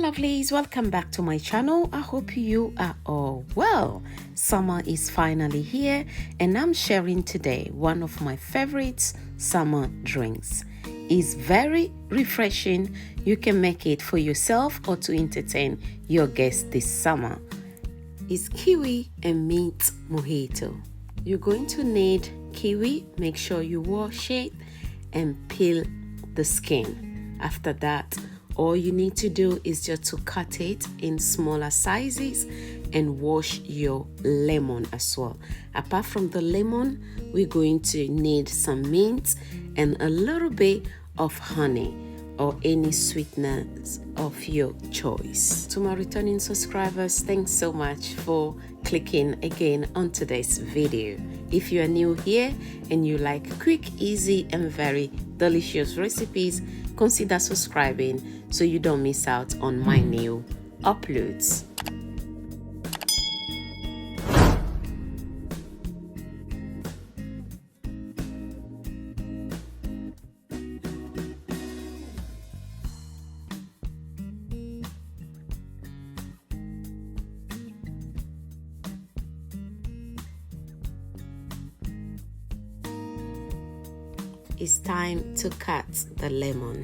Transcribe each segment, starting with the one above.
lovelies, welcome back to my channel. I hope you are all well. Summer is finally here and I'm sharing today one of my favorite summer drinks. It's very refreshing. You can make it for yourself or to entertain your guests this summer. It's Kiwi and Mint Mojito. You're going to need kiwi. Make sure you wash it and peel the skin. After that, all you need to do is just to cut it in smaller sizes and wash your lemon as well. Apart from the lemon, we're going to need some mint and a little bit of honey or any sweeteners of your choice. To my returning subscribers, thanks so much for clicking again on today's video. If you are new here and you like quick, easy and very delicious recipes, consider subscribing so you don't miss out on my new uploads. It's time to cut the lemon.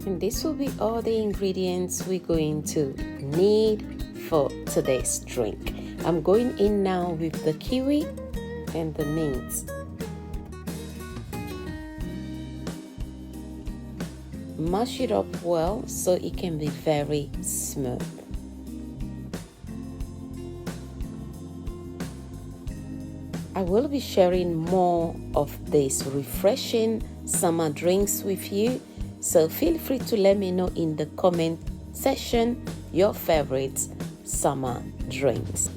And this will be all the ingredients we're going to need for today's drink. I'm going in now with the kiwi and the mint. Mash it up well so it can be very smooth. I will be sharing more of these refreshing summer drinks with you. So feel free to let me know in the comment section your favorite summer drinks.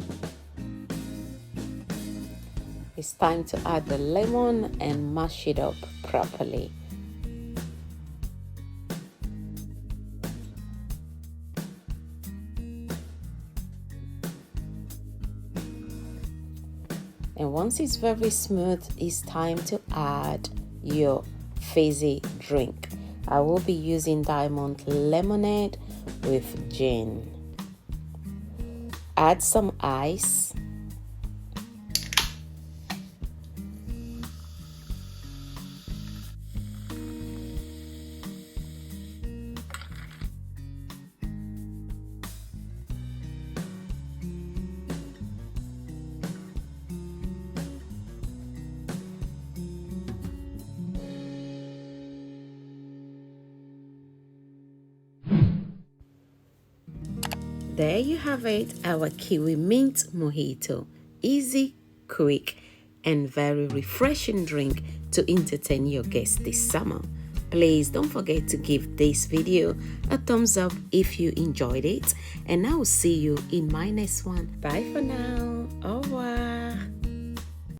It's time to add the lemon and mash it up properly. And once it's very smooth, it's time to add your fizzy drink. I will be using diamond lemonade with gin. Add some ice. There you have it, our Kiwi Mint Mojito. Easy, quick, and very refreshing drink to entertain your guests this summer. Please don't forget to give this video a thumbs up if you enjoyed it, and I will see you in my next one. Bye for now.